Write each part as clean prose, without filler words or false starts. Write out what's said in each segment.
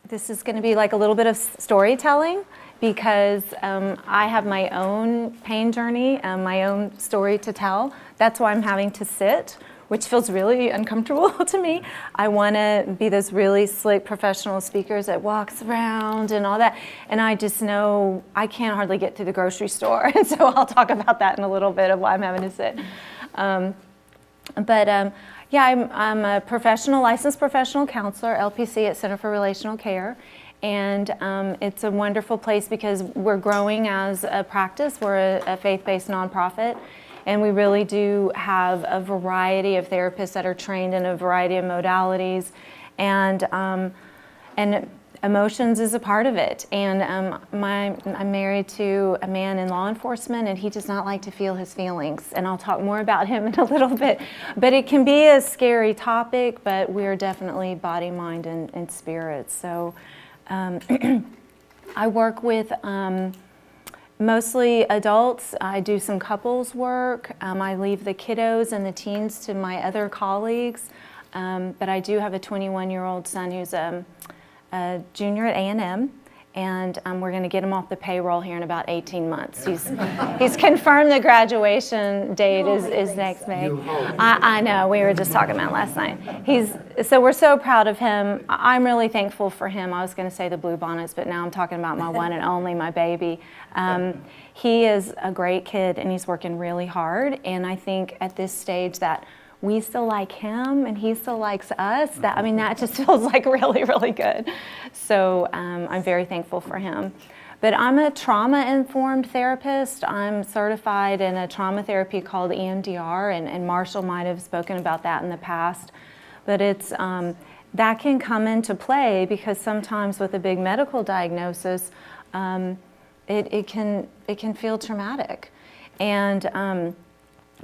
this is going to be like a little bit of storytelling because I have my own pain journey, my own story to tell. That's why I'm having to sit, which feels really uncomfortable to me. I want to be those really slick professional speakers that walks around and all that. And I just know I can't hardly get to the grocery store. And so I'll talk about that in a little bit of why I'm having to sit. Yeah, I'm a licensed professional counselor, LPC at Center for Relational Care. And it's a wonderful place because we're growing as a practice. We're a faith-based nonprofit. And we really do have a variety of therapists that are trained in a variety of modalities. And emotions is a part of it. And I'm married to a man in law enforcement, and he does not like to feel his feelings. And I'll talk more about him in a little bit. But it can be a scary topic, but we're definitely body, mind, and spirit. So I work with mostly adults. I do some couples work. I leave the kiddos and the teens to my other colleagues. But I do have a 21-year-old son who's a junior at A&M, and we're going to get him off the payroll here in about 18 months. He's confirmed the graduation date is next May. I know, we were just talking about it last night. So we're so proud of him. I'm really thankful for him. I was going to say the blue bonnets, but now I'm talking about my one and only, my baby. He is a great kid, and he's working really hard, and I think at this stage that we still like him and he still likes us. That just feels like really, really good. So I'm very thankful for him. But I'm a trauma-informed therapist. I'm certified in a trauma therapy called EMDR, and Marshall might have spoken about that in the past. But it's that can come into play because sometimes with a big medical diagnosis, it can feel traumatic. And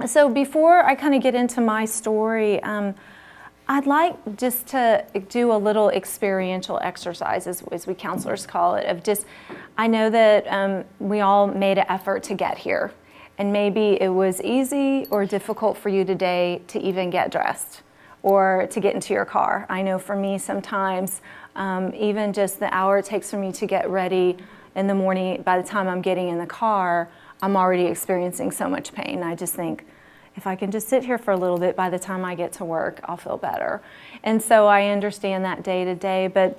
so before I kind of get into my story, I'd like just to do a little experiential exercise, as we counselors call it, of just, I know that we all made an effort to get here, and maybe it was easy or difficult for you today to even get dressed or to get into your car. I know for me sometimes, even just the hour it takes for me to get ready in the morning, by the time I'm getting in the car, I'm already experiencing so much pain. I just think, if I can just sit here for a little bit, by the time I get to work, I'll feel better. And so I understand that day to day, but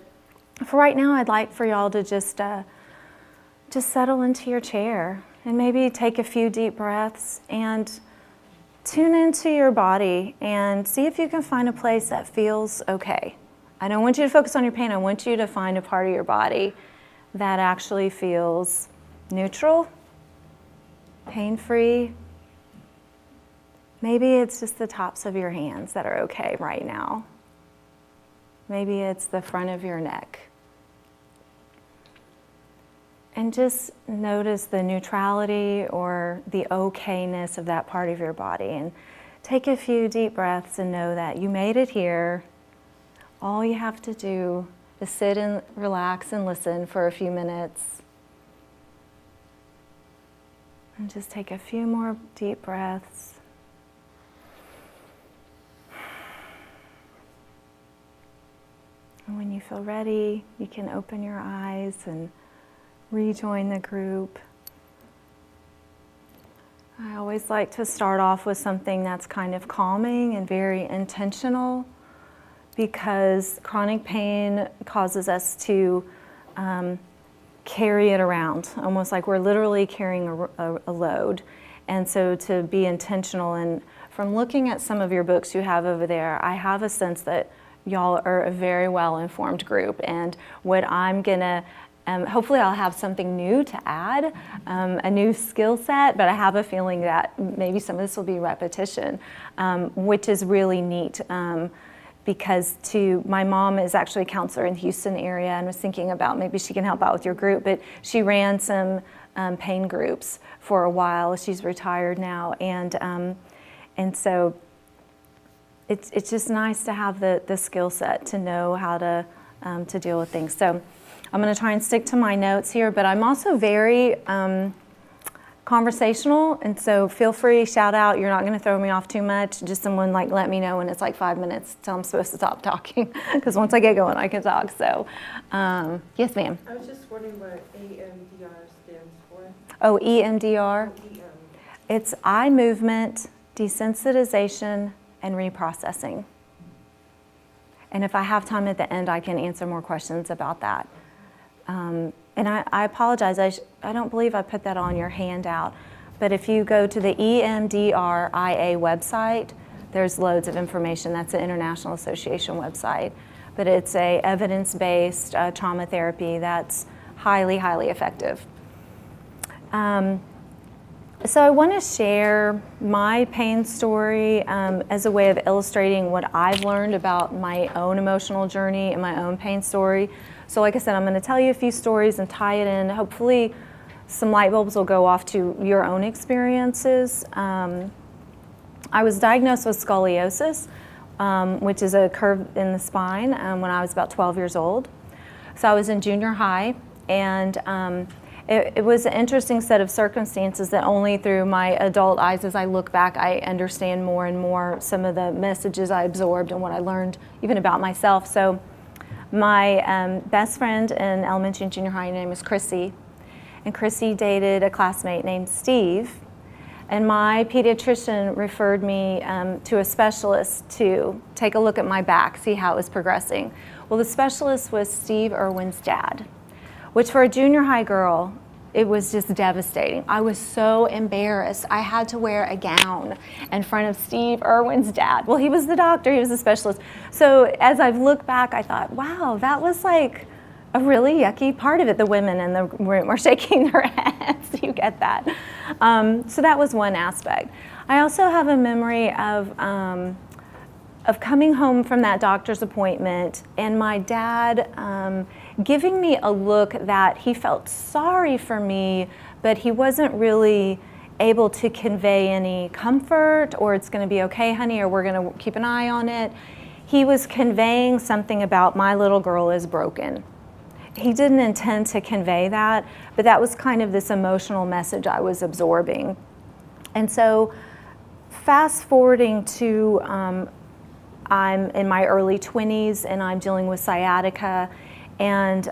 for right now, I'd like for y'all to just settle into your chair and maybe take a few deep breaths and tune into your body and see if you can find a place that feels okay. I don't want you to focus on your pain. I want you to find a part of your body that actually feels neutral, pain-free. Maybe it's just the tops of your hands that are okay right now. Maybe it's the front of your neck. And just notice the neutrality or the okayness of that part of your body. And take a few deep breaths and know that you made it here. All you have to do is sit and relax and listen for a few minutes. And just take a few more deep breaths. And when you feel ready, you can open your eyes and rejoin the group. I always like to start off with something that's kind of calming and very intentional, because chronic pain causes us to carry it around, almost like we're literally carrying a load. And so to be intentional, and from looking at some of your books you have over there, I have a sense that y'all are a very well-informed group. And what I'm gonna, hopefully I'll have something new to add, a new skill set, but I have a feeling that maybe some of this will be repetition, which is really neat. Because my mom is actually a counselor in the Houston area, and was thinking about maybe she can help out with your group, but she ran some pain groups for a while. She's retired now, and so it's just nice to have the skill set to know how to deal with things. So I'm going to try and stick to my notes here, but I'm also very conversational, and so feel free, shout out. You're not going to throw me off too much. Just someone like let me know when it's like 5 minutes till I'm supposed to stop talking, because once I get going, I can talk. So, yes, ma'am. I was just wondering what EMDR stands for. Oh, EMDR. EM. It's eye movement, desensitization, and reprocessing. And if I have time at the end, I can answer more questions about that. And I apologize, I don't believe I put that on your handout, but if you go to the EMDRIA website, there's loads of information. That's the International Association website. But it's a evidence-based trauma therapy that's highly, highly effective. So I want to share my pain story as a way of illustrating what I've learned about my own emotional journey and my own pain story. So like I said, I'm going to tell you a few stories and tie it in. Hopefully some light bulbs will go off to your own experiences. I was diagnosed with scoliosis, which is a curve in the spine, when I was about 12 years old. So I was in junior high, and it was an interesting set of circumstances that only through my adult eyes, as I look back, I understand more and more some of the messages I absorbed and what I learned even about myself. So my best friend in elementary and junior high, her name was Chrissy, and Chrissy dated a classmate named Steve, and my pediatrician referred me to a specialist to take a look at my back, see how it was progressing. Well, the specialist was Steve Irwin's dad, which for a junior high girl, it was just devastating. I was so embarrassed. I had to wear a gown in front of Steve Irwin's dad. Well, he was the doctor, he was the specialist. So as I've looked back, I thought, wow, that was like a really yucky part of it. The women in the room were shaking their heads. You get that. So that was one aspect. I also have a memory of coming home from that doctor's appointment and my dad giving me a look that he felt sorry for me, but he wasn't really able to convey any comfort or it's going to be okay, honey, or we're going to keep an eye on it. He was conveying something about my little girl is broken. He didn't intend to convey that, but that was kind of this emotional message I was absorbing. And so fast forwarding to I'm in my early 20s and I'm dealing with sciatica, and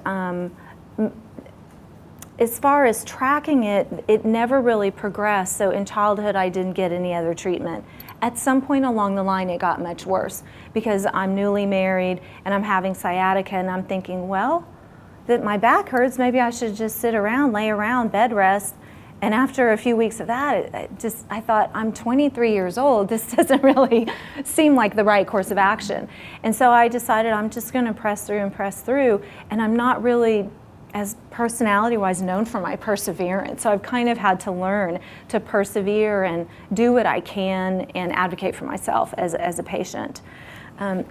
as far as tracking it, it never really progressed. So in childhood, I didn't get any other treatment. At some point along the line, it got much worse because I'm newly married and I'm having sciatica, and I'm thinking, well, that my back hurts, maybe I should just sit around, lay around, bed rest. And after a few weeks of that, I thought, I'm 23 years old. This doesn't really seem like the right course of action. And so I decided I'm just going to press through. And I'm not really, as personality-wise, known for my perseverance. So I've kind of had to learn to persevere and do what I can and advocate for myself as a patient. But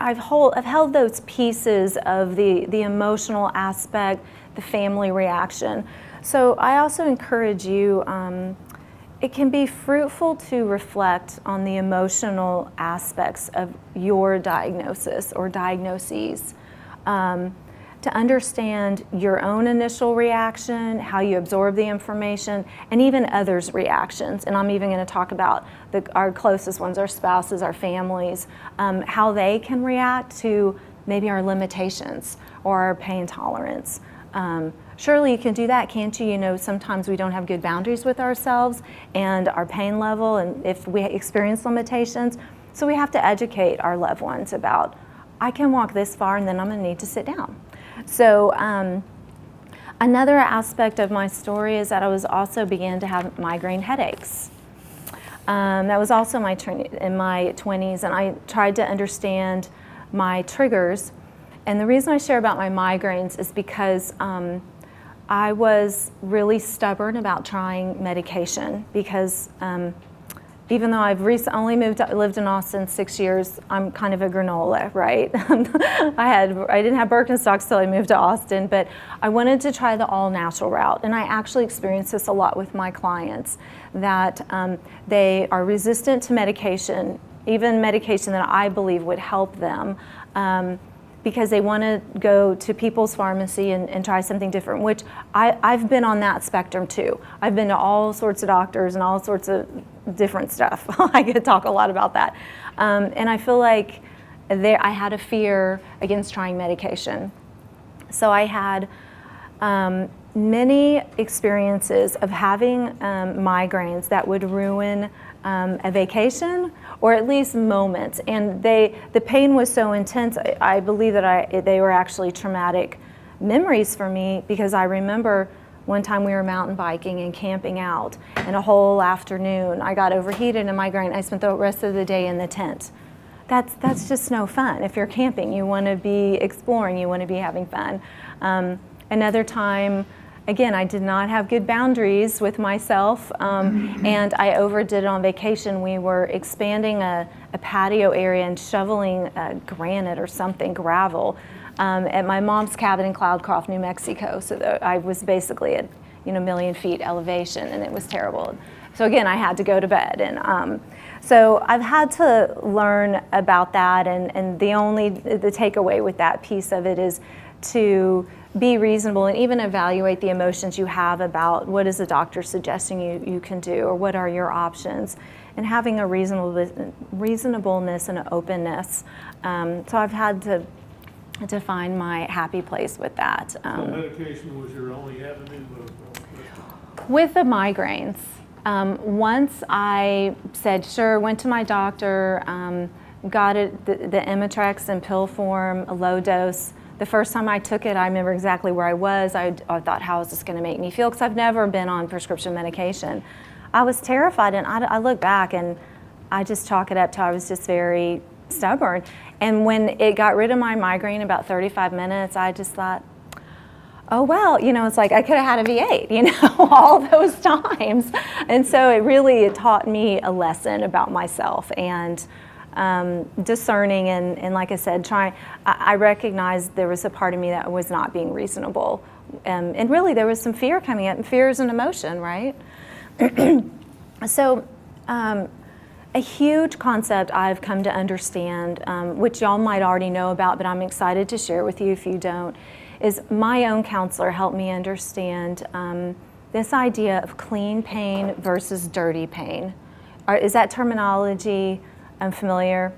I've held those pieces of the emotional aspect, the family reaction. So I also encourage you, it can be fruitful to reflect on the emotional aspects of your diagnosis or diagnoses, to understand your own initial reaction, how you absorb the information, and even others' reactions. And I'm even going to talk about our closest ones, our spouses, our families, how they can react to maybe our limitations or our pain tolerance. Surely you can do that, can't you? You know, sometimes we don't have good boundaries with ourselves and our pain level, and if we experience limitations, so we have to educate our loved ones about, I can walk this far and then I'm going to need to sit down. So another aspect of my story is that I was also began to have migraine headaches. That was also in my 20s, and I tried to understand my triggers. And the reason I share about my migraines is because I was really stubborn about trying medication because even though I've only lived in Austin 6 years, I'm kind of a granola, right? I didn't have Birkenstocks till I moved to Austin, but I wanted to try the all-natural route. And I actually experience this a lot with my clients, that they are resistant to medication, even medication that I believe would help them. because they want to go to People's Pharmacy and try something different, which I've been on that spectrum too. I've been to all sorts of doctors and all sorts of different stuff. I could talk a lot about that. And I feel like I had a fear against trying medication. So I had many experiences of having migraines that would ruin a vacation, or at least moments. And the pain was so intense, I believe that they were actually traumatic memories for me, because I remember one time we were mountain biking and camping out, and a whole afternoon I got overheated and migraine. I spent the rest of the day in the tent. That's just no fun. If you're camping, you want to be exploring, you want to be having fun. Another time, again, I did not have good boundaries with myself, and I overdid it on vacation. We were expanding a patio area and shoveling granite or something, gravel, at my mom's cabin in Cloudcroft, New Mexico. So I was basically at a million feet elevation, and it was terrible. So again, I had to go to bed, and so I've had to learn about that, and the takeaway with that piece of it is to be reasonable and even evaluate the emotions you have about what is the doctor suggesting you can do, or what are your options, and having a reasonableness and an openness. So I've had to find my happy place with that. So medication was your only avenue of with the migraines. Once I said, sure, went to my doctor, got it, the Imitrex in pill form, a low dose. The first time I took it, I remember exactly where I was. I thought, how is this going to make me feel? Because I've never been on prescription medication. I was terrified, and I look back and I just chalk it up to I was just very stubborn. And when it got rid of my migraine in about 35 minutes, I just thought, oh, well, it's like I could have had a V8, all those times. And so it taught me a lesson about myself, and discerning, and like I said, I recognized there was a part of me that was not being reasonable. And really there was some fear coming up, and fear is an emotion, right? So a huge concept I've come to understand, which y'all might already know about, but I'm excited to share with you if you don't, is my own counselor helped me understand this idea of clean pain versus dirty pain. Is that terminology familiar?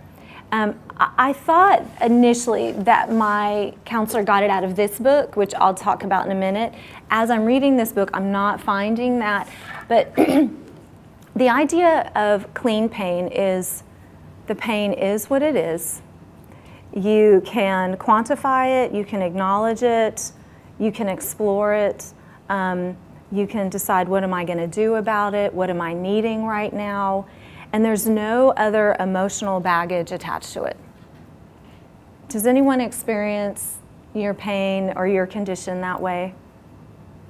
I thought initially that my counselor got it out of this book, which I'll talk about in a minute. As I'm reading this book, I'm not finding that, but the idea of clean pain is the pain is what it is. You can quantify it, you can acknowledge it, you can explore it, you can decide what am I going to do about it, what am I needing right now, and there's no other emotional baggage attached to it. Does anyone experience your pain or your condition that way?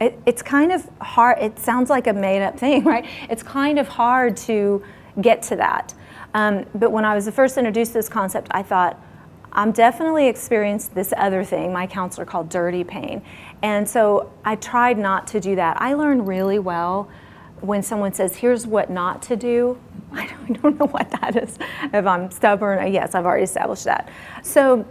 It's kind of hard. It sounds like a made-up thing, right? It's kind of hard to get to that. But when I was first introduced to this concept, I thought, I'm definitely experienced this other thing my counselor called dirty pain. And so I tried not to do that. I learned really well when someone says, here's what not to do. I don't know what that is. If I'm stubborn, yes, I've already established that. So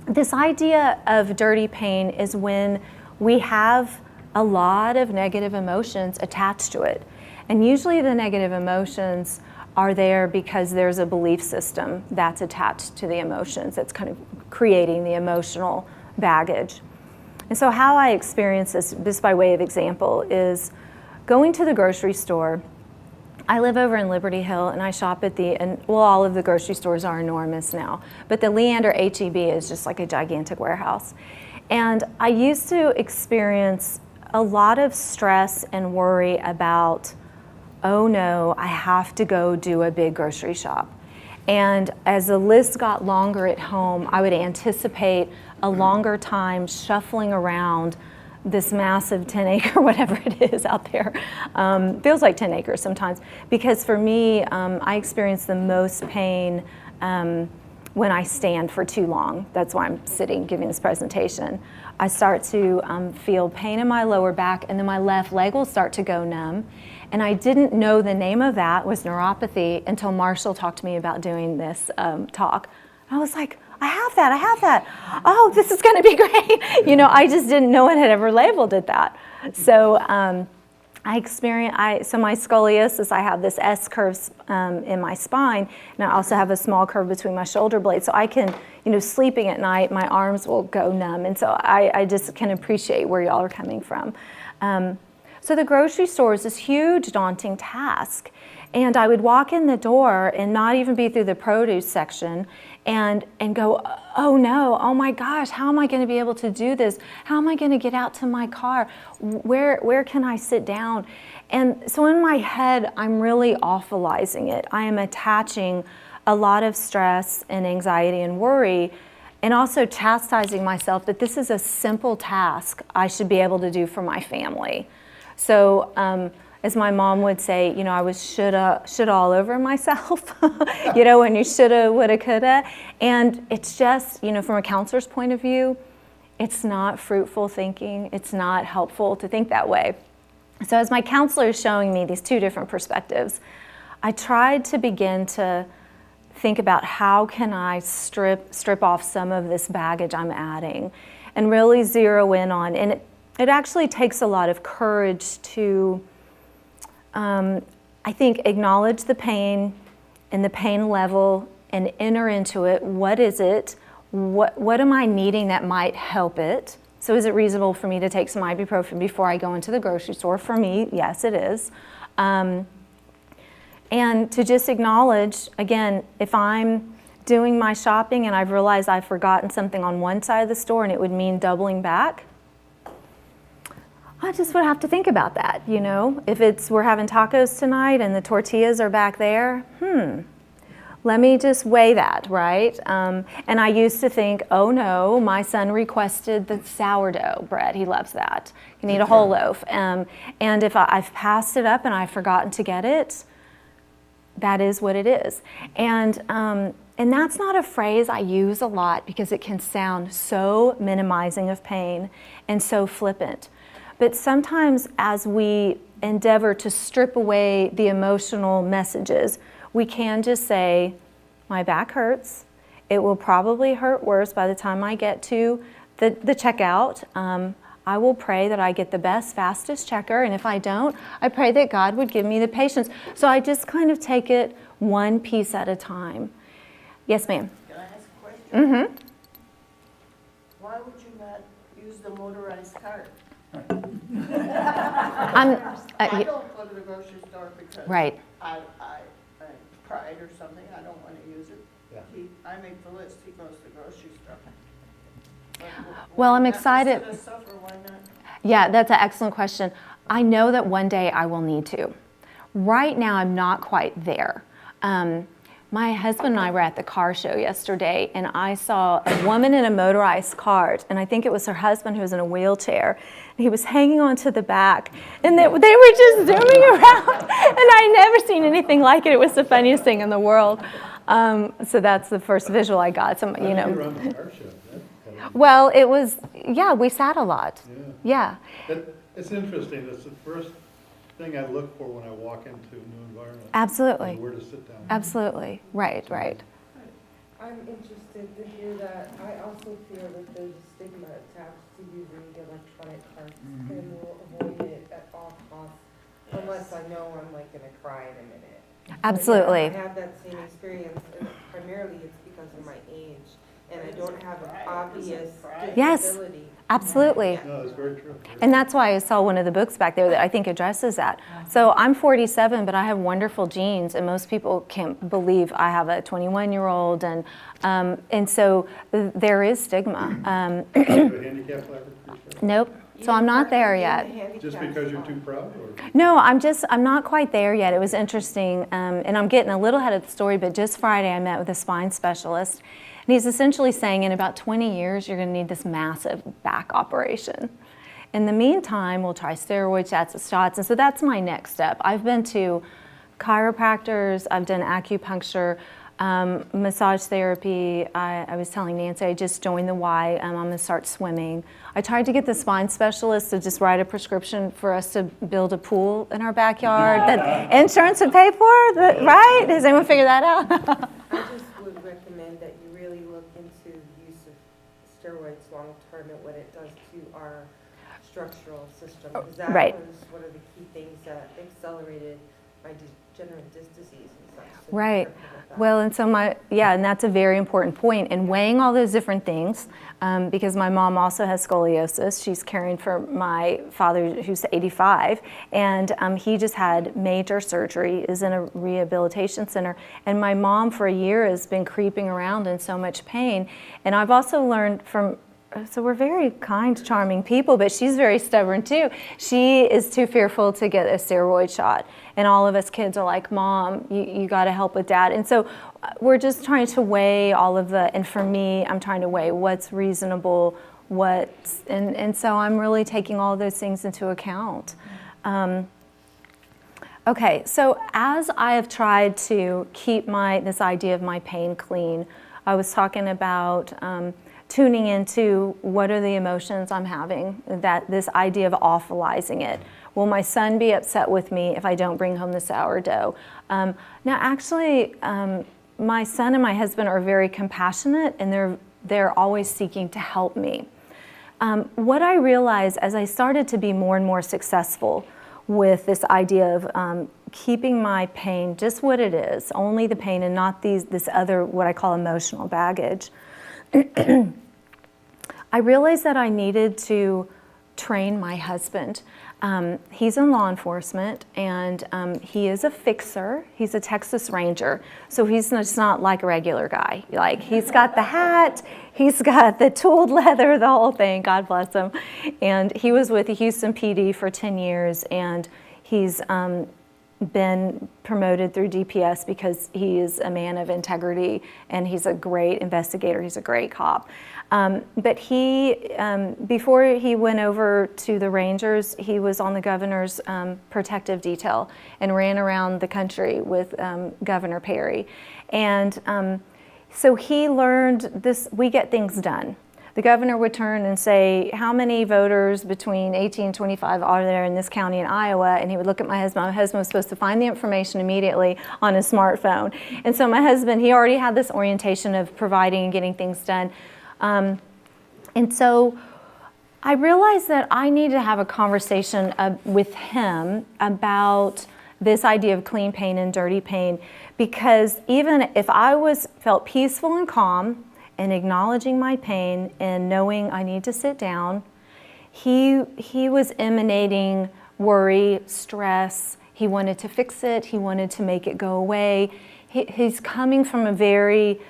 this idea of dirty pain is when we have a lot of negative emotions attached to it. And usually the negative emotions are there because there's a belief system that's attached to the emotions that's kind of creating the emotional baggage. And so how I experience this by way of example, is going to the grocery store. I live over in Liberty Hill, and I shop at all of the grocery stores are enormous now, but the Leander H-E-B is just like a gigantic warehouse. And I used to experience a lot of stress and worry about, oh no, I have to go do a big grocery shop. And as the list got longer at home, I would anticipate a longer time shuffling around this massive 10-acre, whatever it is out there. Feels like 10 acres sometimes. Because for me, I experience the most pain when I stand for too long. That's why I'm sitting giving this presentation. I start to feel pain in my lower back, and then my left leg will start to go numb. And I didn't know the name of that was neuropathy until Marshall talked to me about doing this talk. I was like, I have that. Oh, this is going to be great. I just didn't know it had ever labeled it that. So so my scoliosis, I have this S curve in my spine, and I also have a small curve between my shoulder blades. So I can, sleeping at night, my arms will go numb. And so I just can appreciate where y'all are coming from. So the grocery store is this huge, daunting task. And I would walk in the door and not even be through the produce section and go, oh no, oh my gosh, how am I going to be able to do this? How am I going to get out to my car? Where can I sit down? And so in my head, I'm really awfulizing it. I am attaching a lot of stress and anxiety and worry, and also chastising myself that this is a simple task I should be able to do for my family. So, as my mom would say, I was shoulda all over myself, when you shoulda, woulda, coulda. And it's just, from a counselor's point of view, it's not fruitful thinking. It's not helpful to think that way. So as my counselor is showing me these two different perspectives, I tried to begin to think about how can I strip off some of this baggage I'm adding and really zero in on. And it actually takes a lot of courage to I think acknowledge the pain and the pain level and enter into it. What is it? What am I needing that might help it? So is it reasonable for me to take some ibuprofen before I go into the grocery store? For me, yes, it is. And to just acknowledge, again, if I'm doing my shopping and I've realized I've forgotten something on one side of the store and it would mean doubling back, I just would have to think about that, If we're having tacos tonight and the tortillas are back there, let me just weigh that, right? And I used to think, oh no, my son requested the sourdough bread. He loves that. You need a whole loaf. And if I've passed it up and I've forgotten to get it, that is what it is. And that's not a phrase I use a lot because it can sound so minimizing of pain and so flippant. But sometimes as we endeavor to strip away the emotional messages, we can just say, my back hurts. It will probably hurt worse by the time I get to the checkout. I will pray that I get the best, fastest checker, and if I don't, I pray that God would give me the patience. So I just kind of take it one piece at a time. Yes, ma'am. Can I ask a question? Mm-hmm. Why would you not use the motorized cart? I don't go to the grocery store because Right. I pride or something. I don't want to use it. Yeah. I make the list. He goes to the grocery store. But Well, why I'm not excited. instead of suffer, why not? Yeah, that's an excellent question. I know that one day I will need to. Right now, I'm not quite there. My husband and I were at the car show yesterday, and I saw a woman in a motorized cart, and I think it was her husband who was in a wheelchair. And he was hanging onto the back, and they were just zooming around, and I never seen anything like it. It was the funniest thing in the world. So that's the first visual I got. How did you run the car show? Well, it was, we sat a lot. Yeah. It's interesting. That's the first thing I look for when I walk into a new environment. Absolutely. Is where to sit down. Absolutely. Right. I'm interested to hear that. I also feel that there's a stigma attached to using electronic carts and will avoid it at all costs unless I know I'm like gonna cry in a minute. Absolutely. I have that same experience, and primarily it's because of my age, and I don't have an obvious Yes. disability. Absolutely. No, that's very true. And that's why I saw one of the books back there that I think addresses that. So I'm 47, but I have wonderful genes, and most people can't believe I have a 21-year-old, and so there is stigma. Do you have a handicap level? Nope. So I'm not there yet. Just because you're too proud? Or? No, I'm not quite there yet. It was interesting, and I'm getting a little ahead of the story, but just Friday I met with a spine specialist, and he's essentially saying in about 20 years you're going to need this massive back operation. In the meantime, we'll try steroids, shots, and so that's my next step. I've been to chiropractors, I've done acupuncture, massage therapy. I was telling Nancy I just joined the Y. I'm going to start swimming. I tried to get the spine specialist to just write a prescription for us to build a pool in our backyard that insurance would pay for, right? Has anyone figured that out? I just would recommend that you really look into steroids long-term and what it does to our structural system. Because that Right. was one of the key things that accelerated my degenerative disc disease and such. So be Right. careful with that. Well, and so and that's a very important point. And weighing all those different things, because my mom also has scoliosis. She's caring for my father, who's 85, and he just had major surgery, is in a rehabilitation center. And my mom, for a year, has been creeping around in so much pain. And I've also learned from so we're very kind, charming people, but she's very stubborn too. She is too fearful to get a steroid shot. And all of us kids are like, Mom, you got to help with Dad. And so we're just trying to weigh all of and for me, I'm trying to weigh what's reasonable, and so I'm really taking all those things into account. Okay, so as I have tried to keep this idea of my pain clean, I was talking about tuning into what are the emotions I'm having, that this idea of awfulizing it. Will my son be upset with me if I don't bring home the sourdough? Now actually, my son and my husband are very compassionate, and they're always seeking to help me. What I realized as I started to be more and more successful with this idea of keeping my pain just what it is, only the pain and not this other, what I call emotional baggage, I realized that I needed to train my husband. He's in law enforcement, and he is a fixer. He's a Texas Ranger, so he's just not like a regular guy. Like, he's got the hat, he's got the tooled leather, the whole thing, God bless him. And he was with the Houston PD for 10 years, and he's been promoted through DPS because he is a man of integrity, and he's a great investigator, he's a great cop. But he, before he went over to the Rangers, he was on the governor's protective detail and ran around the country with Governor Perry. And so he learned this, we get things done. The governor would turn and say, how many voters between 18 and 25 are there in this county in Iowa? And he would look at my husband. My husband was supposed to find the information immediately on his smartphone. And so my husband, he already had this orientation of providing and getting things done. And so I realized that I needed to have a conversation with him about this idea of clean pain and dirty pain, because even if I felt peaceful and calm and acknowledging my pain and knowing I need to sit down, he was emanating worry, stress. He wanted to fix it. He wanted to make it go away. He's coming from a very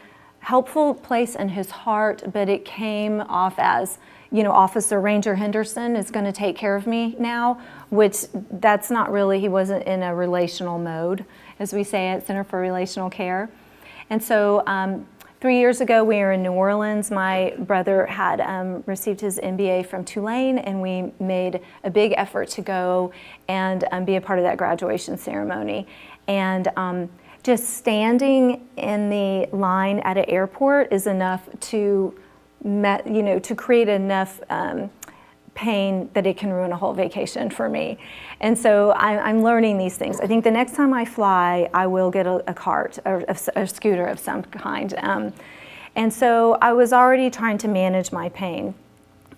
helpful place in his heart, but it came off as, Officer Ranger Henderson is going to take care of me now, which that's not really, he wasn't in a relational mode, as we say at Center for Relational Care. And so 3 years ago, we were in New Orleans. My brother had received his MBA from Tulane, and we made a big effort to go and be a part of that graduation ceremony. And just standing in the line at an airport is enough to create enough pain that it can ruin a whole vacation for me. And so I'm learning these things. I think the next time I fly, I will get a cart or a scooter of some kind. And so I was already trying to manage my pain.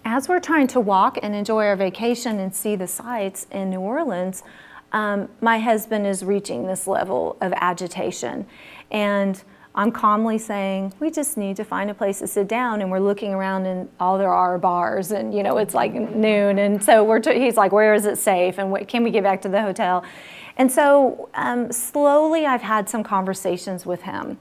As we're trying to walk and enjoy our vacation and see the sights in New Orleans, my husband is reaching this level of agitation. And I'm calmly saying, we just need to find a place to sit down. And we're looking around, and all there are bars, and it's like noon. And so he's like, where is it safe? And can we get back to the hotel? And so slowly I've had some conversations with him.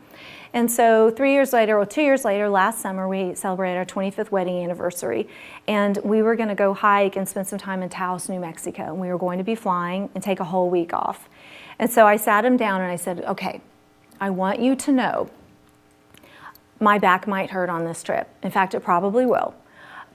And so 2 years later, last summer, we celebrated our 25th wedding anniversary. And we were going to go hike and spend some time in Taos, New Mexico. And we were going to be flying and take a whole week off. And so I sat him down and I said, okay, I want you to know my back might hurt on this trip. In fact, it probably will.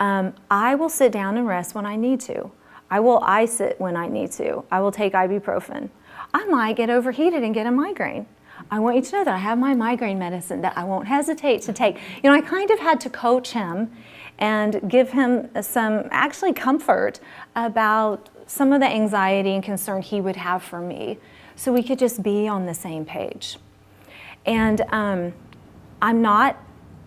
I will sit down and rest when I need to. I will ice it when I need to. I will take ibuprofen. I might get overheated and get a migraine. I want you to know that I have my migraine medicine that I won't hesitate to take. I kind of had to coach him and give him some actually comfort about some of the anxiety and concern he would have for me, so we could just be on the same page. And I'm not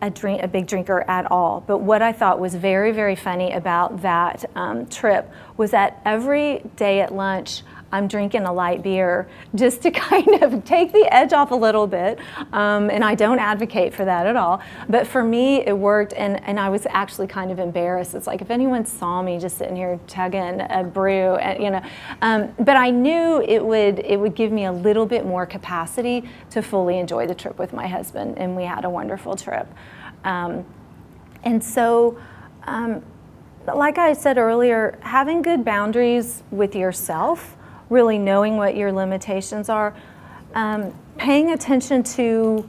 a big drinker at all. But what I thought was very, very funny about that trip was that every day at lunch, I'm drinking a light beer just to kind of take the edge off a little bit. And I don't advocate for that at all. But for me, it worked, and I was actually kind of embarrassed. It's like if anyone saw me just sitting here chugging a brew, you know. But I knew it would give me a little bit more capacity to fully enjoy the trip with my husband, and we had a wonderful trip. And so, like I said earlier, having good boundaries with yourself, really knowing what your limitations are, paying attention to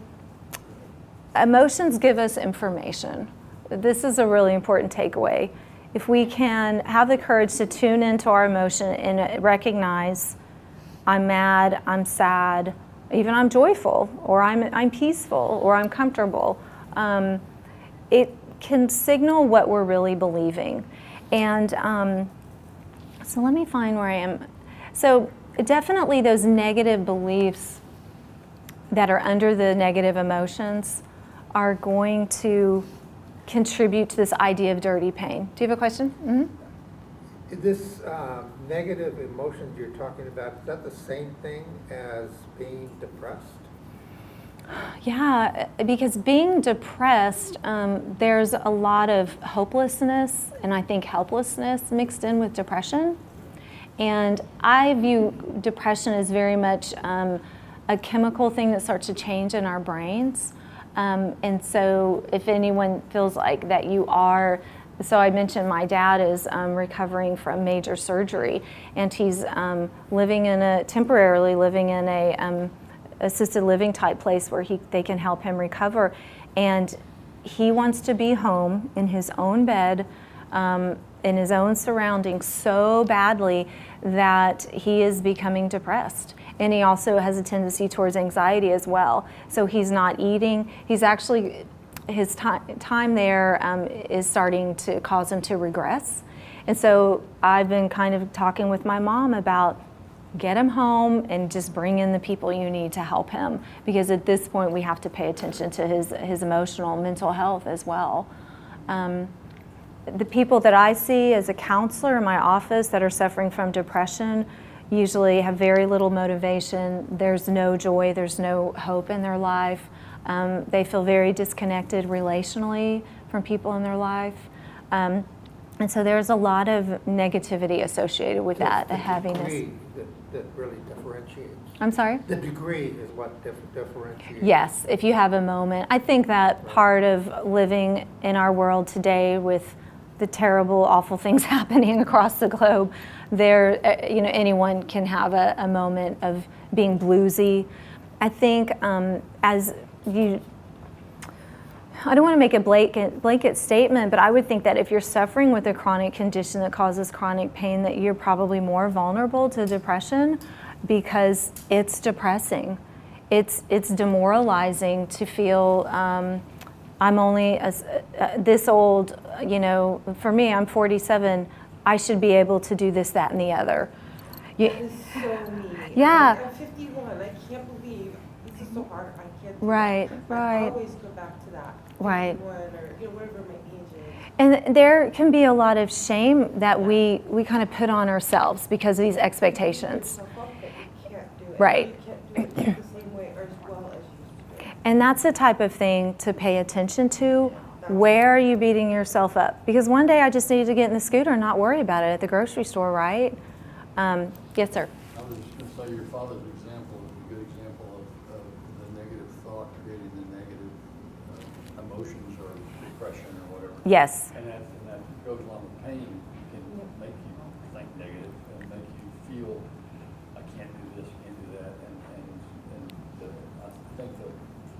emotions give us information. This is a really important takeaway. If we can have the courage to tune into our emotion and recognize I'm mad, I'm sad, even I'm joyful, or I'm peaceful, or I'm comfortable, it can signal what we're really believing. And so let me find where I am. So definitely those negative beliefs that are under the negative emotions are going to contribute to this idea of dirty pain. Do you have a question? Mm-hmm. This negative emotions you're talking about, is that the same thing as being depressed? Yeah, because being depressed, there's a lot of hopelessness and I think helplessness mixed in with depression. And I view depression as very much a chemical thing that starts to change in our brains. And so if anyone feels like that you are, so I mentioned my dad is recovering from major surgery, and he's temporarily living in a assisted living type place where they can help him recover. And he wants to be home in his own bed, in his own surroundings so badly that he is becoming depressed. And he also has a tendency towards anxiety as well. So he's not eating. He's actually, his time there is starting to cause him to regress. And so I've been kind of talking with my mom about get him home and just bring in the people you need to help him. Because at this point we have to pay attention to his emotional, mental health as well. The people that I see as a counselor in my office that are suffering from depression usually have very little motivation. There's no joy, there's no hope in their life. They feel very disconnected relationally from people in their life. And so there's a lot of negativity associated with that, The heaviness. degree that really differentiates. I'm sorry? The degree is what differentiates. Yes, if you have a moment. I think that part of living in our world today with the terrible, awful things happening across the globe, anyone can have a moment of being bluesy. I think I don't want to make a blanket statement, but I would think that if you're suffering with a chronic condition that causes chronic pain, that you're probably more vulnerable to depression because it's depressing. It's demoralizing to feel I'm only this old, for me, I'm 47, I should be able to do this, that, and the other. That is so me. Yeah. I'm 51, I can't believe this is so hard, I can't do Right, that. right. I always go back to that. Right. 51 or whatever my age is. And there can be a lot of shame that we kind of put on ourselves because of these expectations. You can't do it. Right. You can't do it the same way or as well as you used to do it. And that's the type of thing to pay attention to. Where are you beating yourself up? Because one day I just needed to get in the scooter and not worry about it at the grocery store, right? Yes, sir. I was just going to say your father's example is a good example of the negative thought creating the negative emotions or depression or whatever. Yes. And that goes along with pain. It can make you think negative and make you feel, I can't do this, I can't do that. I think the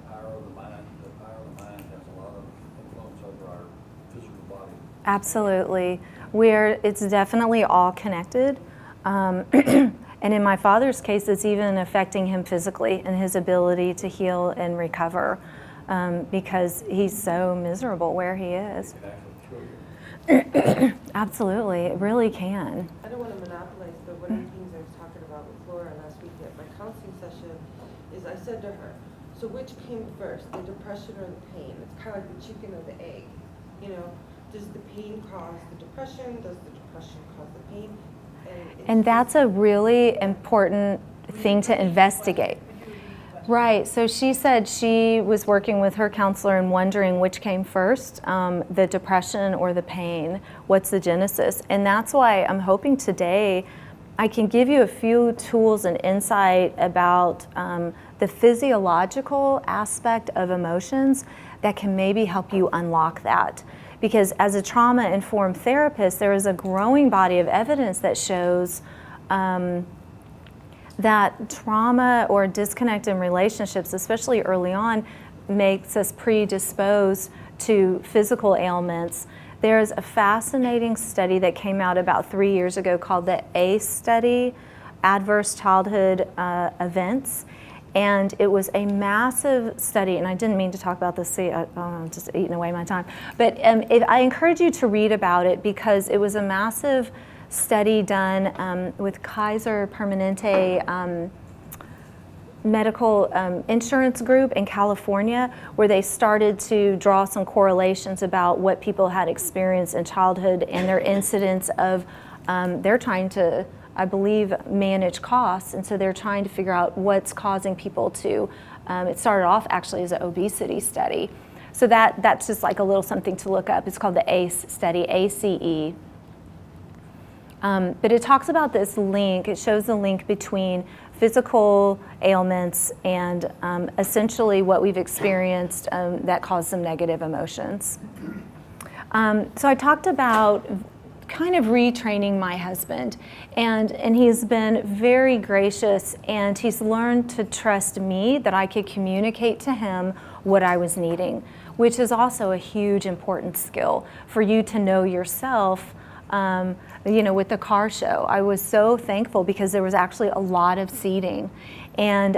power of the mind has a lot of influence over our physical body. Absolutely. It's definitely all connected. And in my father's case, it's even affecting him physically and his ability to heal and recover because he's so miserable where he is. It can actually kill you. Absolutely, it really can. I don't want to monopolize, but one of the things I was talking about with Laura last week at my counseling session is I said to her, so So which came first, the depression or the pain? It's kind of like the chicken or the egg, you know? Does the pain cause the depression? Does the depression cause the pain? And that's a really important thing to investigate. Right, so she said she was working with her counselor and wondering which came first, the depression or the pain. What's the genesis? And that's why I'm hoping today I can give you a few tools and insight about the physiological aspect of emotions that can maybe help you unlock that. Because as a trauma-informed therapist, there is a growing body of evidence that shows that trauma or disconnect in relationships, especially early on, makes us predisposed to physical ailments. There's a fascinating study that came out about 3 years ago called the ACE study, Adverse Childhood Events. And it was a massive study, and I didn't mean to talk about this, I'm just eating away my time. But I encourage you to read about it because it was a massive study done with Kaiser Permanente Medical Insurance Group in California, where they started to draw some correlations about what people had experienced in childhood and their incidence of, they're trying to, I believe, manage costs, and so they're trying to figure out what's causing people to, it started off actually as an obesity study. So that's just like a little something to look up. It's called the ACE study, ACE. But it talks about this link, it shows the link between physical ailments and essentially what we've experienced that cause some negative emotions. So I talked about kind of retraining my husband, and he's been very gracious, and he's learned to trust me that I could communicate to him what I was needing, which is also a huge important skill for you to know yourself. You know, with the car show, I was so thankful because there was actually a lot of seating, and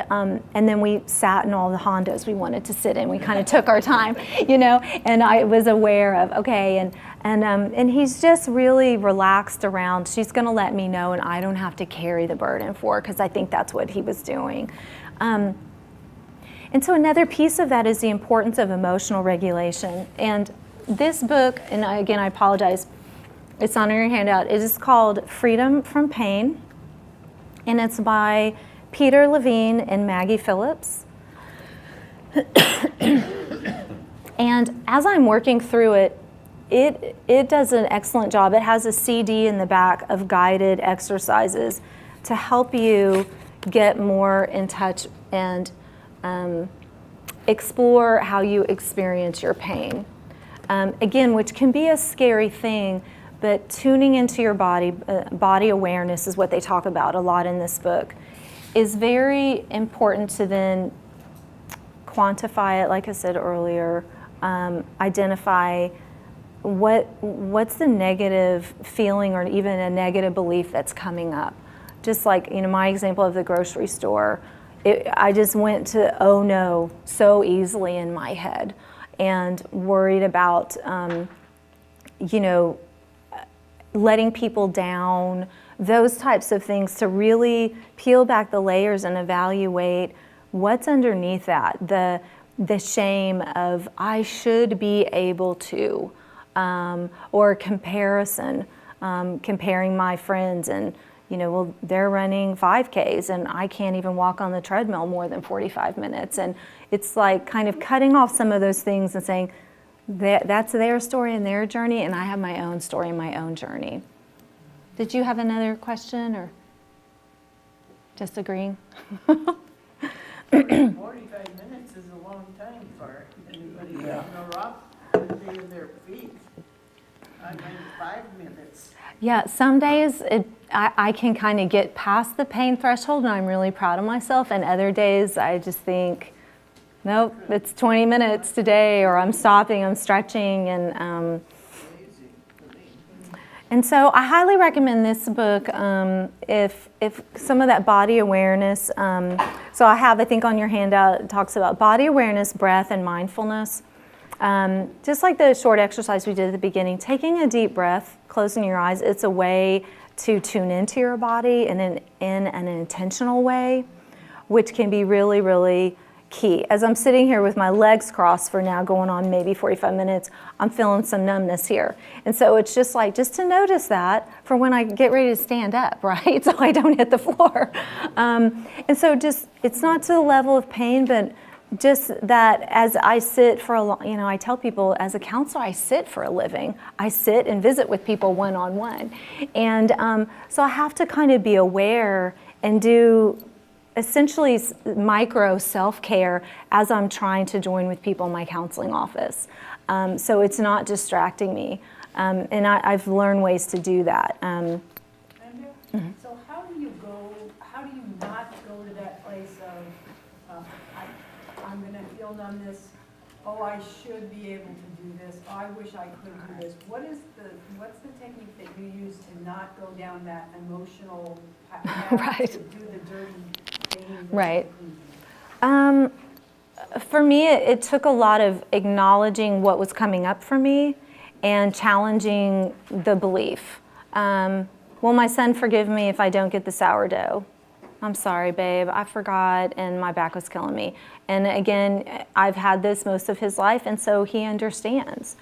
then we sat in all the Hondas we wanted to sit in. We kind of took our time, you know, and I was aware of, okay, and he's just really relaxed around. She's going to let me know, and I don't have to carry the burden for her, because I think that's what he was doing. And so another piece of that is the importance of emotional regulation. And this book, and again, I apologize, it's on your handout. It is called Freedom from Pain, and it's by Peter Levine and Maggie Phillips. And as I'm working through it, it does an excellent job. It has a CD in the back of guided exercises to help you get more in touch and explore how you experience your pain. Again, which can be a scary thing, but tuning into your body, body awareness is what they talk about a lot in this book, is very important to then quantify it, like I said earlier, identify what's the negative feeling or even a negative belief that's coming up. Just like, you know, my example of the grocery store, I just went to, oh no, so easily in my head, and worried about, you know, letting people down, those types of things, to really peel back the layers and evaluate what's underneath that, the shame of I should be able to, or comparison, comparing my friends and, you know, well, they're running 5Ks and I can't even walk on the treadmill more than 45 minutes. And it's like kind of cutting off some of those things and saying, that's their story and their journey, and I have my own story and my own journey. Did you have another question, or just agreeing? 45 minutes is a long time for anybody having a rough day in their feet. I mean, 5 minutes. Yeah, some days I can kind of get past the pain threshold and I'm really proud of myself, and other days I just think, nope, it's 20 minutes today, or I'm stopping, I'm stretching, and so I highly recommend this book if some of that body awareness. So I think on your handout it talks about body awareness, breath, and mindfulness. Just like the short exercise we did at the beginning, taking a deep breath, closing your eyes, it's a way to tune into your body in an intentional way, which can be really, really key. As I'm sitting here with my legs crossed for now going on maybe 45 minutes, I'm feeling some numbness here. And so it's just like, just to notice that for when I get ready to stand up, right? So I don't hit the floor. And so just, it's not to the level of pain, but just that as I sit for a long, you know, I tell people as a counselor, I sit for a living. I sit and visit with people one-on-one. And so I have to kind of be aware and do essentially micro self-care as I'm trying to join with people in my counseling office. So it's not distracting me. And I've learned ways to do that. Andrea, so how do you not go to that place of, I'm gonna feel numbness, oh, I should be able to do this, oh, I wish I could do this. What's the technique that you use to not go down that emotional path Right. to do the dirty thing? Right. For me, it took a lot of acknowledging what was coming up for me and challenging the belief. Will my son forgive me if I don't get the sourdough? I'm sorry, babe, I forgot and my back was killing me. And again, I've had this most of his life, and so he understands.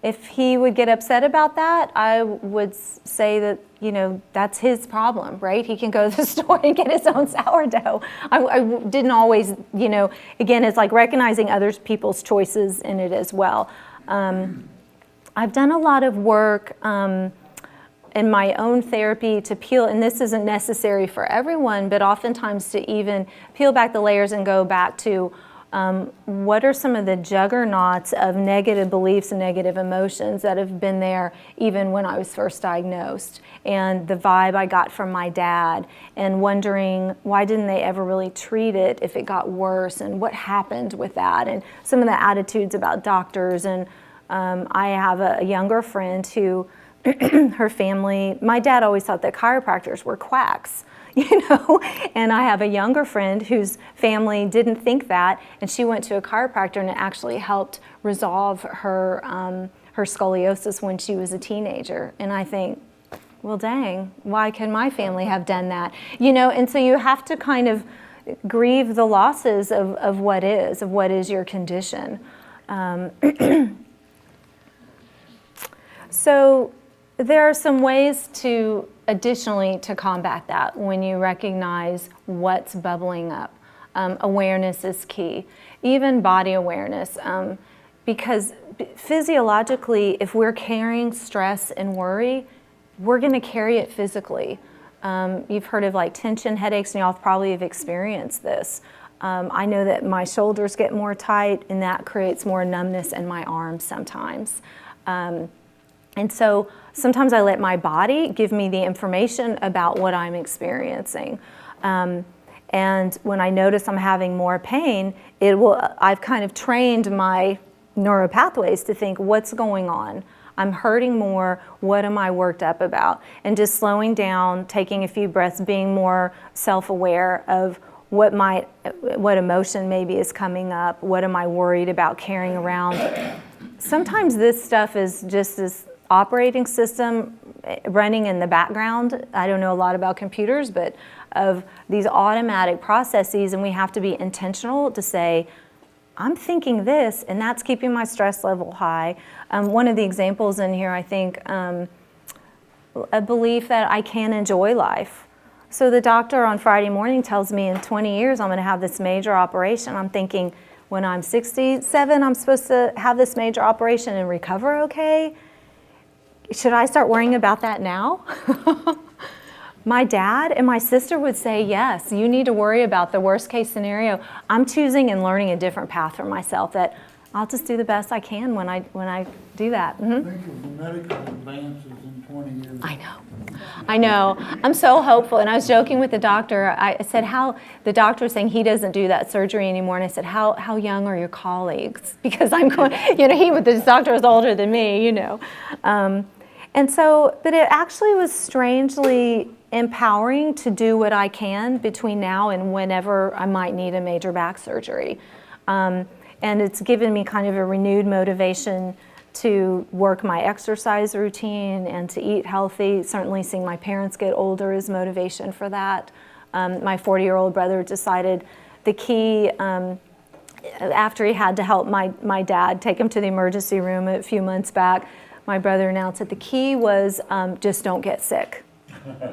If he would get upset about that, I would say that, you know, that's his problem, right? He can go to the store and get his own sourdough. I didn't always, you know, again, it's like recognizing other people's choices in it as well. I've done a lot of work in my own therapy to peel, and this isn't necessary for everyone, but oftentimes to even peel back the layers and go back to what are some of the juggernauts of negative beliefs and negative emotions that have been there even when I was first diagnosed, and the vibe I got from my dad, and wondering why didn't they ever really treat it if it got worse, and what happened with that, and some of the attitudes about doctors. And I have a younger friend who her family, my dad always thought that chiropractors were quacks, you know, and I have a younger friend whose family didn't think that, and she went to a chiropractor and it actually helped resolve her, her scoliosis when she was a teenager. And I think, well, dang, why can my family have done that? You know, and so you have to kind of grieve the losses of what is your condition. So there are some ways to additionally to combat that when you recognize what's bubbling up. Awareness is key, even body awareness, because physiologically, if we're carrying stress and worry, we're going to carry it physically. You've heard of like tension headaches, and y'all probably have experienced this. I know that my shoulders get more tight, and that creates more numbness in my arms sometimes. And so sometimes I let my body give me the information about what I'm experiencing. And when I notice I'm having more pain, I've kind of trained my neuropathways to think, what's going on? I'm hurting more, what am I worked up about? And just slowing down, taking a few breaths, being more self-aware of what emotion maybe is coming up, what am I worried about carrying around. Sometimes this stuff is just this operating system running in the background. I don't know a lot about computers, but of these automatic processes, and we have to be intentional to say, I'm thinking this, and that's keeping my stress level high. One of the examples in here, I think, a belief that I can enjoy life. So the doctor on Friday morning tells me in 20 years I'm going to have this major operation. I'm thinking, when I'm 67, I'm supposed to have this major operation and recover okay? Should I start worrying about that now? My dad and my sister would say, yes, you need to worry about the worst case scenario. I'm choosing and learning a different path for myself, that I'll just do the best I can when I do that. Mm-hmm. Think of the medical advances in 20 years. I know. I'm so hopeful. And I was joking with the doctor. I said, the doctor was saying he doesn't do that surgery anymore. And I said, how young are your colleagues? Because I'm going, you know, this doctor is older than me, you know. And so, but it actually was strangely empowering to do what I can between now and whenever I might need a major back surgery. And it's given me kind of a renewed motivation to work my exercise routine and to eat healthy. Certainly seeing my parents get older is motivation for that. My 40-year-old brother decided the key after he had to help my dad take him to the emergency room a few months back, my brother announced that the key was just don't get sick.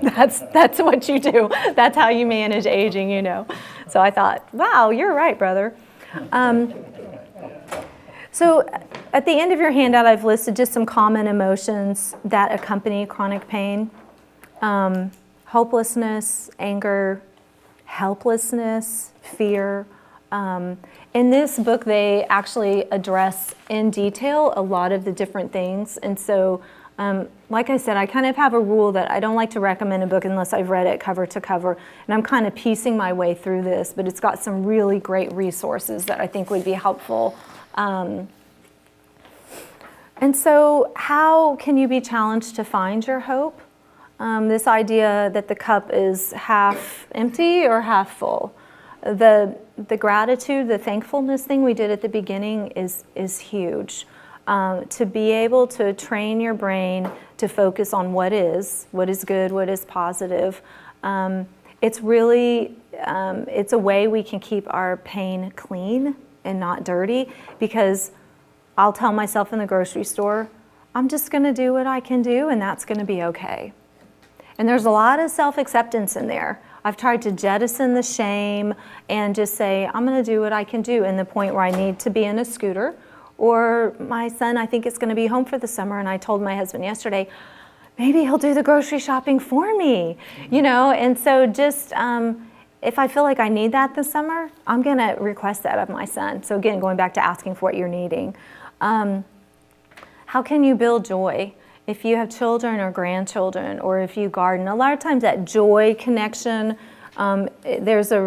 That's what you do. That's how you manage aging, you know. So I thought, wow, you're right, brother. So at the end of your handout, I've listed just some common emotions that accompany chronic pain. Hopelessness, anger, helplessness, fear. In this book, they actually address in detail a lot of the different things. And so, like I said, I kind of have a rule that I don't like to recommend a book unless I've read it cover to cover. And I'm kind of piecing my way through this, but it's got some really great resources that I think would be helpful. And so how can you be challenged to find your hope? This idea that the cup is half empty or half full. The gratitude, the thankfulness thing we did at the beginning is huge. To be able to train your brain to focus on what is good, what is positive. It's really, it's a way we can keep our pain clean and not dirty, because I'll tell myself in the grocery store, I'm just gonna do what I can do and that's gonna be okay. And there's a lot of self-acceptance in there. I've tried to jettison the shame and just say, I'm gonna do what I can do, in the point where I need to be in a scooter, or my son, I think, is gonna be home for the summer, and I told my husband yesterday, maybe he'll do the grocery shopping for me, you know? And so just, if I feel like I need that this summer, I'm gonna request that of my son. So again, going back to asking for what you're needing. How can you build joy? If you have children or grandchildren, or if you garden, a lot of times that joy connection, there's a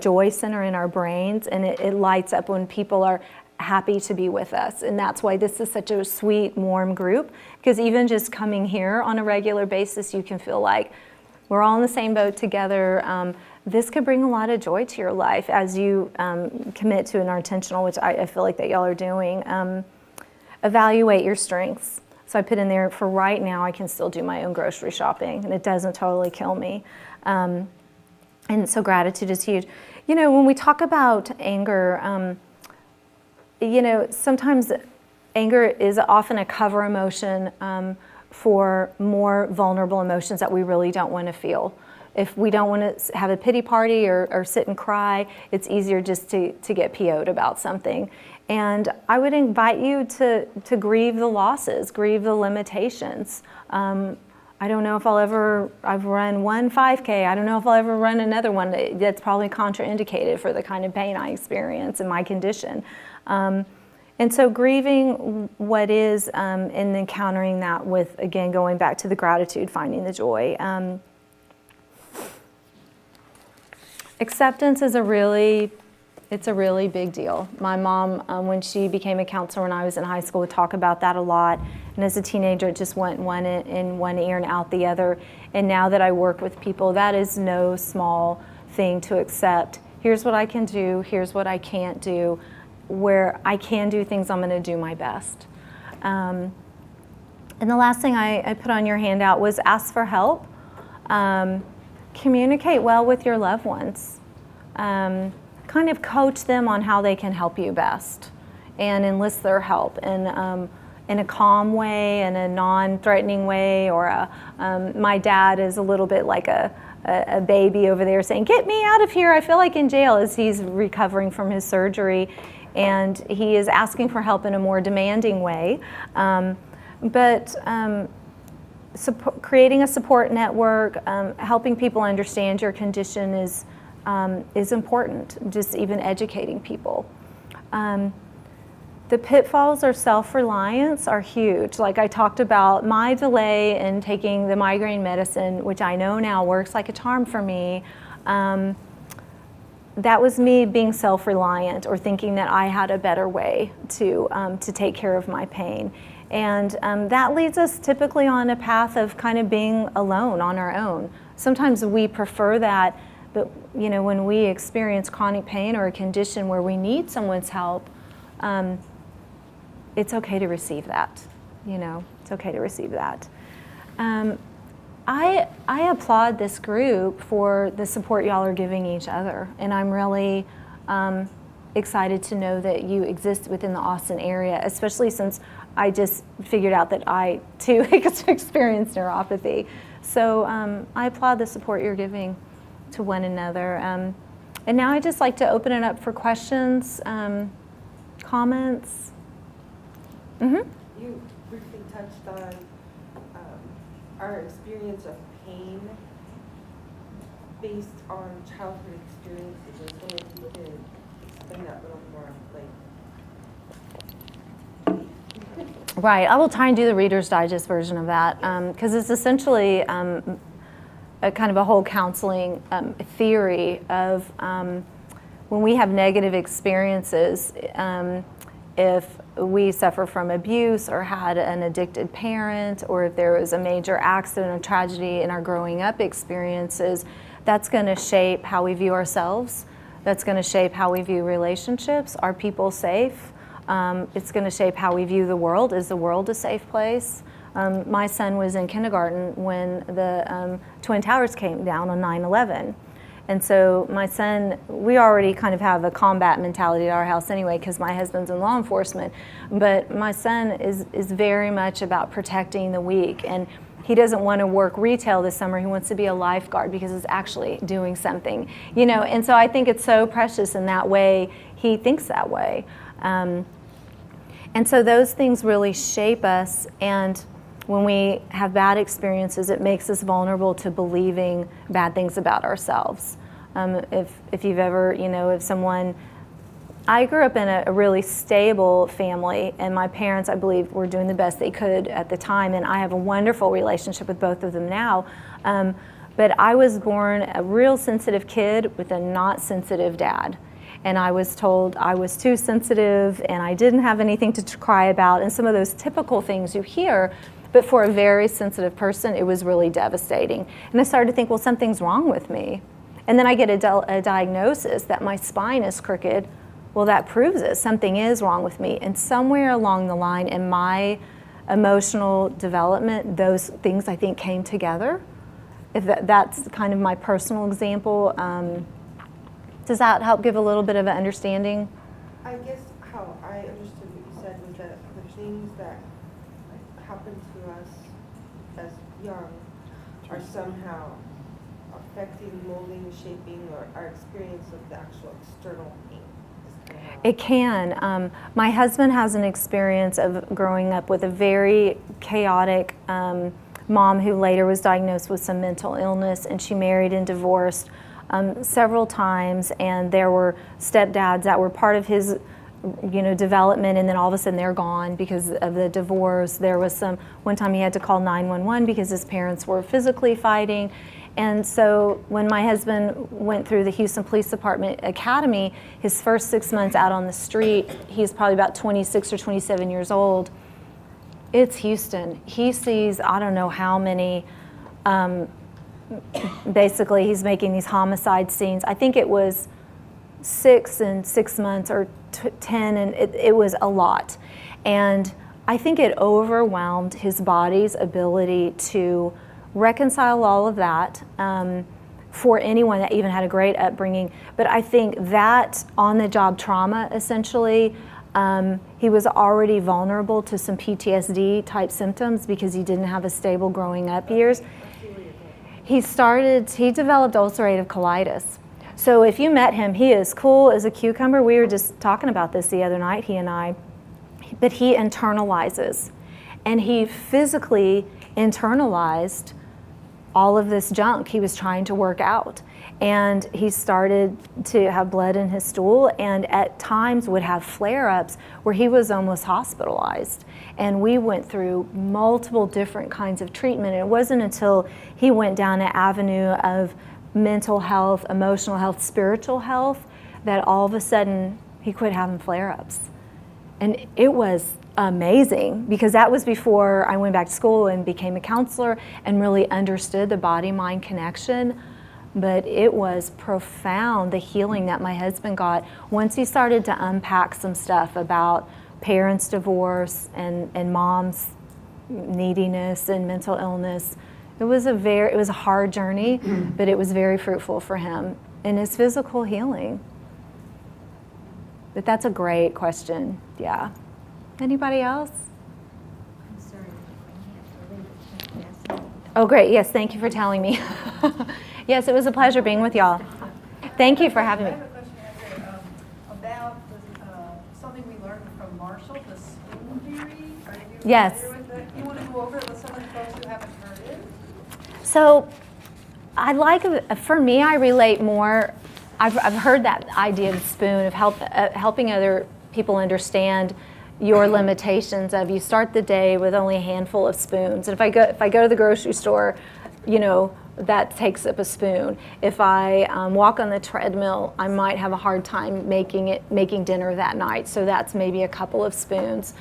joy center in our brains, and it lights up when people are happy to be with us. And that's why this is such a sweet, warm group, because even just coming here on a regular basis, you can feel like we're all in the same boat together. This could bring a lot of joy to your life as you commit to an intentional, which I feel like that y'all are doing. Evaluate your strengths. So I put in there, for right now, I can still do my own grocery shopping, and it doesn't totally kill me. And so gratitude is huge. You know, when we talk about anger, you know, sometimes anger is often a cover emotion for more vulnerable emotions that we really don't want to feel. If we don't want to have a pity party or sit and cry, it's easier just to get PO'd about something. And I would invite you to grieve the losses, grieve the limitations. I don't know if I've run one 5K, I don't know if I'll ever run another one that's probably contraindicated for the kind of pain I experience and my condition. And so grieving what is, and then countering that with, again, going back to the gratitude, finding the joy. Acceptance is a really big deal. My mom, when she became a counselor when I was in high school, would talk about that a lot. And as a teenager, it just went in one ear and out the other. And now that I work with people, that is no small thing to accept. Here's what I can do, here's what I can't do. Where I can do things, I'm gonna do my best. And the last thing I put on your handout was ask for help. Communicate well with your loved ones. Kind of coach them on how they can help you best, and enlist their help in a calm way, in a non-threatening way, or my dad is a little bit like a baby over there saying, "Get me out of here, I feel like in jail," as he's recovering from his surgery, and he is asking for help in a more demanding way. Creating a support network, helping people understand your condition is important, just even educating people. The pitfalls of self-reliance are huge. Like I talked about, my delay in taking the migraine medicine, which I know now works like a charm for me, that was me being self-reliant, or thinking that I had a better way to take care of my pain. And that leads us typically on a path of kind of being alone on our own. Sometimes we prefer that, but you know, when we experience chronic pain or a condition where we need someone's help, it's okay to receive that. You know, it's okay to receive that. I applaud this group for the support y'all are giving each other, and I'm really excited to know that you exist within the Austin area, especially since I just figured out that I too experience neuropathy. So I applaud the support you're giving to one another. And now I'd just like to open it up for questions, comments. Mm-hmm. You briefly touched on our experience of pain based on childhood experiences. I was wondering if you could explain that a little more, Right, I will try and do the Reader's Digest version of that, because it's essentially a kind of a whole counseling theory of when we have negative experiences, if we suffer from abuse or had an addicted parent, or if there was a major accident or tragedy in our growing up experiences, that's going to shape how we view ourselves. That's going to shape how we view relationships. Are people safe? It's going to shape how we view the world. Is the world a safe place? My son was in kindergarten when the Twin Towers came down on 9/11. And so my son, we already kind of have a combat mentality at our house anyway, because my husband's in law enforcement. But my son is very much about protecting the weak. And he doesn't want to work retail this summer. He wants to be a lifeguard because it's actually doing something, you know. And so I think it's so precious in that way. He thinks that way. And so those things really shape us. And when we have bad experiences, it makes us vulnerable to believing bad things about ourselves. If you've ever, you know, if someone, I grew up in a really stable family, and my parents, I believe, were doing the best they could at the time, and I have a wonderful relationship with both of them now. But I was born a real sensitive kid with a not sensitive dad. And I was told I was too sensitive and I didn't have anything to cry about, and some of those typical things you hear. But for a very sensitive person, it was really devastating. And I started to think, well, something's wrong with me. And then I get a diagnosis that my spine is crooked. Well, that proves it. Something is wrong with me. And somewhere along the line in my emotional development, those things I think came together. If that's kind of my personal example. Does that help give a little bit of an understanding? I guess how I understood what you said was that the things that happen to us as young are somehow affecting, molding, shaping, or our experience of the actual external pain. It can. My husband has an experience of growing up with a very chaotic mom who later was diagnosed with some mental illness, and she married and divorced several times, and there were stepdads that were part of his, you know, development, and then all of a sudden they're gone because of the divorce. There was one time he had to call 911 because his parents were physically fighting. And so when my husband went through the Houston Police Department Academy, his first 6 months out on the street, he's probably about 26 or 27 years old. It's Houston. He sees, I don't know how many, basically he's making these homicide scenes. I think it was 6 in 6 months or 10, and it was a lot. And I think it overwhelmed his body's ability to reconcile all of that for anyone that even had a great upbringing. But I think that on-the-job trauma, essentially, he was already vulnerable to some PTSD type symptoms because he didn't have a stable growing up years. He developed ulcerative colitis. So if you met him, he is cool as a cucumber. We were just talking about this the other night, he and I. But he internalizes. And he physically internalized all of this junk he was trying to work out. And he started to have blood in his stool, and at times would have flare-ups where he was almost hospitalized. And we went through multiple different kinds of treatment. And it wasn't until he went down an avenue of mental health, emotional health, spiritual health, that all of a sudden he quit having flare-ups. And it was amazing, because that was before I went back to school and became a counselor and really understood the body-mind connection. But it was profound, the healing that my husband got once he started to unpack some stuff about parents' divorce and mom's neediness and mental illness. It was a hard journey, but it was very fruitful for him in his physical healing. But that's a great question. Yeah. Anybody else? I'm sorry, I can't believe it. Yes. Oh, great. Yes, thank you for telling me. Yes, it was a pleasure being with y'all. Thank you for having I me. have a question, Andrea, about something we learned from Marshall, the spoon theory. Are you Yes. familiar with it? You want to go over it with some of the folks who haven't heard it? So for me, I relate more, I've heard that idea of spoon, of helping other people understand your limitations of you start the day with only a handful of spoons. And if I go to the grocery store, that takes up a spoon. If I walk on the treadmill, I might have a hard time making dinner that night. So that's maybe a couple of spoons.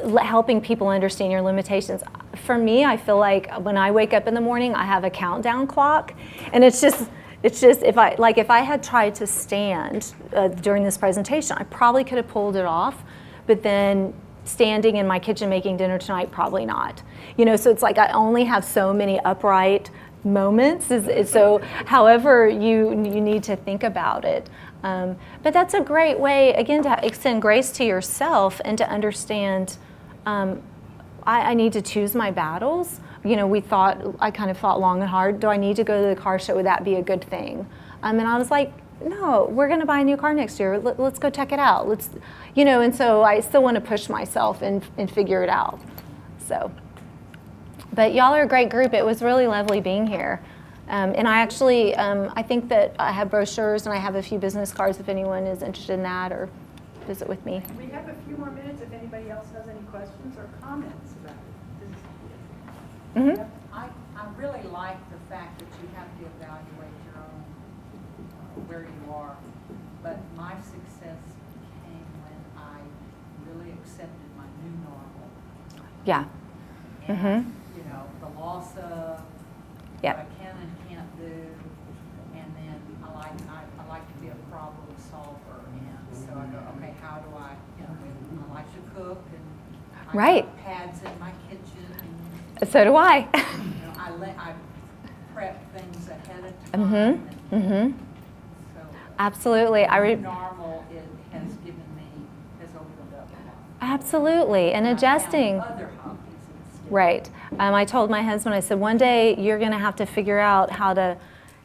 Helping people understand your limitations. For me, I feel like when I wake up in the morning, I have a countdown clock, and it's just if I had tried to stand during this presentation, I probably could have pulled it off, but then standing in my kitchen making dinner tonight, probably not. So it's like I only have so many upright moments. So however you need to think about it. But that's a great way, again, to extend grace to yourself and to understand I need to choose my battles. I kind of thought long and hard, do I need to go to the car show? Would that be a good thing? And I was like, no, we're going to buy a new car next year. Let's go check it out. And so I still want to push myself and figure it out. So, but y'all are a great group. It was really lovely being here. And I actually, I think that I have brochures and I have a few business cards if anyone is interested in that or visit with me. We have a few more minutes if anybody else has any questions or comments about it. Mm-hmm. I really like the fact that you have to evaluate your own, where you are. But my success came when I really accepted my new normal. Yeah. And, the loss of Yep. what I can and can't do. And then I like to be a problem solver. And so I go, okay, how do I like to cook and I Right. got pads in my kitchen. So do I. I prep things ahead of time. Mm-hmm. And Mm-hmm. so Absolutely. normal has opened up a lot. Absolutely. And I found adjusting. other hobbies instead. Right. I told my husband, I said, one day you're going to have to figure out how to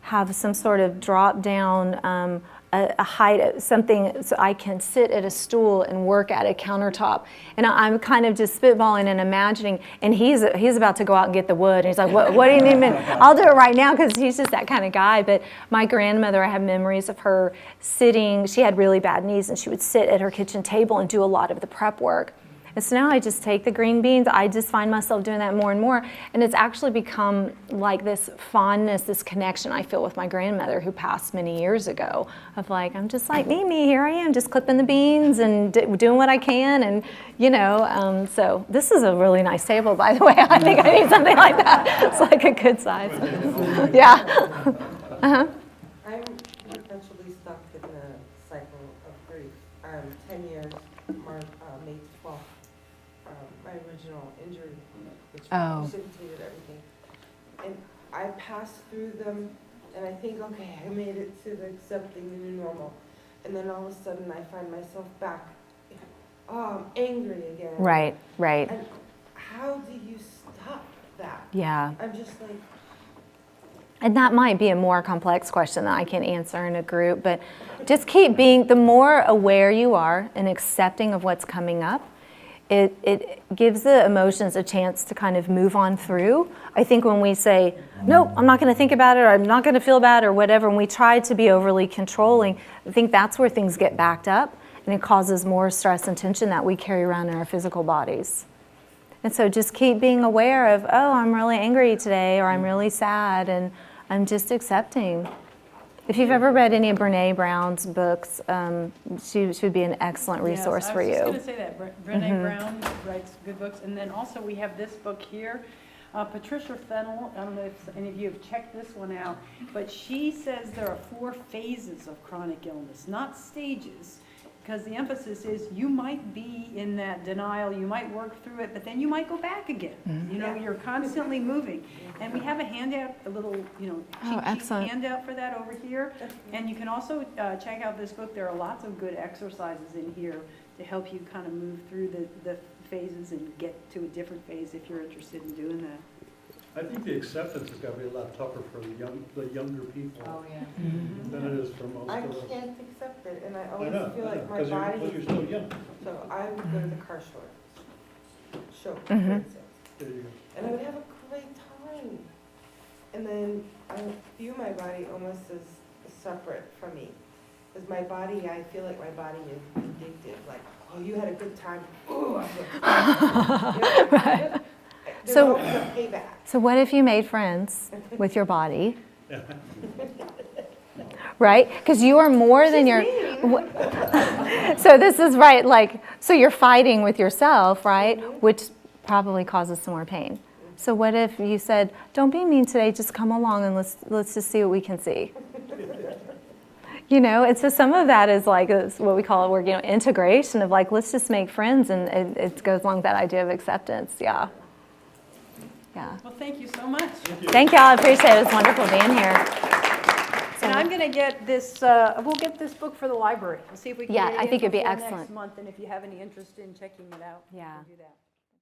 have some sort of drop down, a height, something so I can sit at a stool and work at a countertop. And I'm kind of just spitballing and imagining, and he's about to go out and get the wood. And he's like, what do you need? I'll do it right now, because he's just that kind of guy. But my grandmother, I have memories of her sitting, she had really bad knees, and she would sit at her kitchen table and do a lot of the prep work. And so now I just take the green beans. I just find myself doing that more and more. And it's actually become like this fondness, this connection I feel with my grandmother who passed many years ago. Of like, I'm just like Mimi, here I am, just clipping the beans and doing what I can. And, so this is a really nice table, by the way. I think I need something like that. It's like a good size. Yeah. Uh-huh. I'm perpetually stuck in a cycle of grief. 10 years, May 12th, my original injury, which precipitated everything. And I pass through them, and I think, okay, I made it to the accepting the new normal. And then all of a sudden, I find myself back, I'm angry again. Right. And how do you stop that? Yeah. I'm just like, And that might be a more complex question that I can answer in a group, but just keep being, the more aware you are and accepting of what's coming up, it gives the emotions a chance to kind of move on through. I think when we say, nope, I'm not going to think about it, or I'm not going to feel bad, or whatever, and we try to be overly controlling, I think that's where things get backed up, and it causes more stress and tension that we carry around in our physical bodies. And so just keep being aware of, oh, I'm really angry today, or I'm really sad, and I'm just accepting. If you've ever read any of Brene Brown's books, she would be an excellent resource for you. I was just going to say that. Brene Brown writes good books. And then also we have this book here. Patricia Fennell, I don't know if any of you have checked this one out, but she says there are 4 phases of chronic illness, not stages, because the emphasis is you might be in that denial, you might work through it, but then you might go back again. You know, you're constantly moving. And we have a handout, a little, cheat sheet excellent. handout for that over here. And you can also check out this book. There are lots of good exercises in here to help you kind of move through the phases and get to a different phase if you're interested in doing that. I think the acceptance has got to be a lot tougher for the younger people Oh, yeah. than it is for most I of us. can't accept it, and I I always know, feel like my because body you're is, still young. so I would go to the car show, for Mhm. instance, There you go. and I would have a great time. And then I view my body almost as separate from me. Because my body, I feel like my body is vindictive, like, oh, you had a good time, ooh, I feel Right. There's So- always a payback. So what if you made friends with your body? Right? Because you are more than your. So this is right, like, so you're fighting with yourself, right? Which probably causes some more pain. So what if you said, don't be mean today, just come along and let's just see what we can see. And so some of that is like it's what we call it, integration of like, let's just make friends, and it goes along with that idea of acceptance, yeah. Yeah. Well, thank you so much. Thank y'all, I appreciate it, it's wonderful being here. And I'm going to get this, we'll get this book for the library. We'll see if we can Yeah, get it I in think it'd be before excellent. next month, and if you have any interest in checking it out, Yeah. we'll do that.